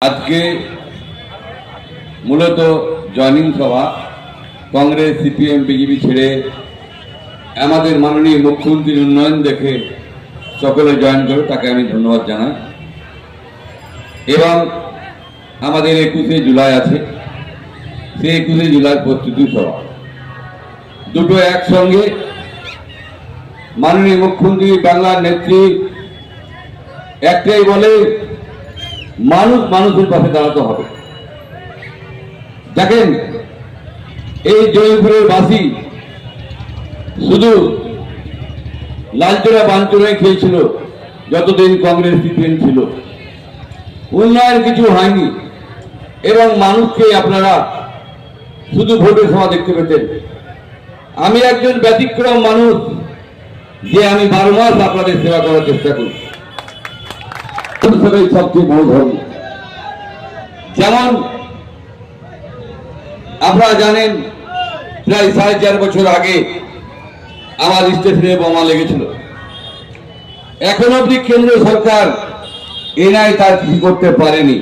আজকে মূলত জয়নিং সভা কংগ্রেস সিপিএম বিজেপি ছেড়ে আমাদের মাননীয় মুখ্যমন্ত্রীর উন্নয়ন দেখে সকলে জয়েন করে তাকে আমি ধন্যবাদ জানাই। এবং আমাদের 21শে জুলাই আছে, সেই 21শে জুলাই প্রস্তুতি সভা দুটো একসঙ্গে। মাননীয় মুখ্যমন্ত্রী বাংলার নেত্রী একটাই বলে, মানুষ মানুষের পাশে দাঁড়াতে হবে। দেখেন, এই জয়পুরের বাসী শুধু লালচোরা বাঞ্চোরাই খেয়েছিল যতদিন কংগ্রেস সিপিএম ছিল, উন্নয়ন কিছু হয়নি। এবং মানুষকে আপনারা শুধু ভোটের সভা দেখতে পেতেন। আমি একজন ব্যতিক্রম মানুষ যে আমি 12 মাস আপনাদের সেবা করার চেষ্টা করি। সবচেয়ে বড় ধর্ম। যেমন আপনারা জানেন, প্রায় 4.5 বছর আগে আমার স্টেশনে বোমা লেগেছিল। এখন অবধি কেন্দ্র সরকার এনআই তার কিছু করতে পারেনি।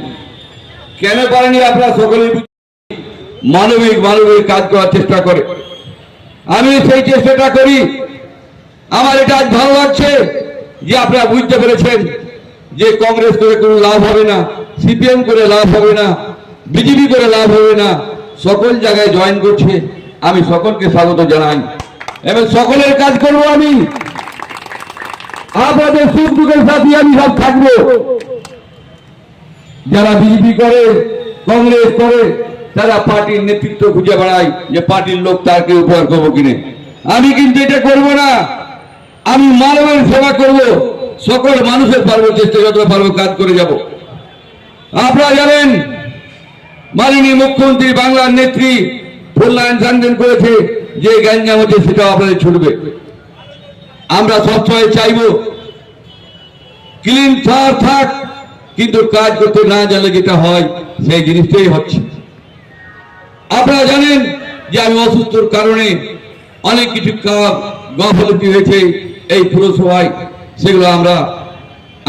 কেন পারেনি? আপনারা সকলে মানবিক কাজ করার চেষ্টা করে। আমি সেই চেষ্টাটা করি। আমার এটা আজ ভালো লাগছে যে আপনারা বুঝতে পেরেছেন যে কংগ্রেস করে কোনো লাভ হবে না, সিপিএম করে লাভ হবে না, বিজেপি করে লাভ হবে না। সকল জায়গায় জয়েন করছে। আমি সকলকে স্বাগত জানাই এবং সকলের কাজ করব। আমি আপনাদের সুখ দুঃখের সাথে আমি সব থাকবো। যারা বিজেপি করে, কংগ্রেস করে, তারা পার্টির নেতৃত্ব খুঁজে বেড়ায় যে পার্টির লোক তাকে উপহার করবো কিনে। আমি কিন্তু এটা করব না। আমি মানবের সেবা করব, সকল মানুষের পারবো, চেষ্টা যত পারবো কাজ করে যাব। আপনারা জানেন, মাননীয় মুখ্যমন্ত্রী বাংলার নেত্রী ফুল লাইন স্যাংশন করেছে, যে গ্যাঞ্জাম হচ্ছে সেটাও আপনাদের ছুটবে। আমরা সবসময় চাইব ক্লিন থাক, কিন্তু কাজ করতে না জানলে যেটা হয় সেই জিনিসটাই হচ্ছে। আপনারা জানেন যে আমি অসুস্থর কারণে অনেক কিছু গাফিলতি হয়েছে এই পুরসভায়। সেগুলো আমরা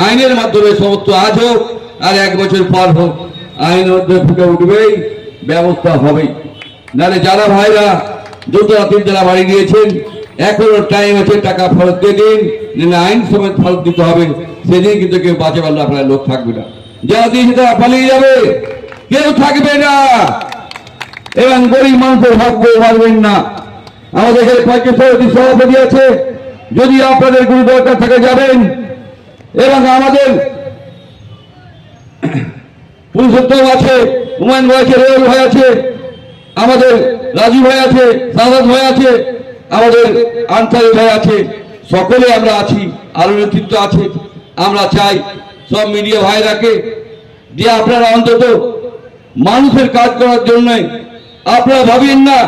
আইনের মাধ্যমে সমস্ত আজ হোক আর 1 বছর পর হোক, আইনের মধ্যে ফুটে উঠবেই, ব্যবস্থা হবেই। নাহলে যারা ভাইরা 2-3 যারা বাড়ি দিয়েছেন, এখনো টাইম আছে, টাকা ফেরত দিয়ে দিন, আইন সমেত ফেরত দিতে হবে। সেদিন কিন্তু কেউ বাঁচে পারলে আপনার লোক থাকবে না। যারা দিয়েছে তারা পালিয়ে যাবে, কেউ থাকবে না। এবং গরিব মানুষের ভাগ্য পারবেন না। আমাদের এখানে পঞ্চায়েত সভাপতি আছে, যদি আপনাদের কোনো দরকার থাকে যাবেন। এবং আমাদের পুরুষোত্তম আছে, হুমায়ুন ভাই আছে, রেল ভাই আছে, আমাদের রাজু ভাই আছে, সাদাত ভাই আছে, আমাদের আনসারি ভাই আছে, সকলে আমরা আছি, আরো নেতৃত্ব আছে। আমরা চাই সব মিডিয়া ভাইরাকে যে আপনারা অন্তত মানুষের কাজ করার জন্য আপনারা ভাবেন না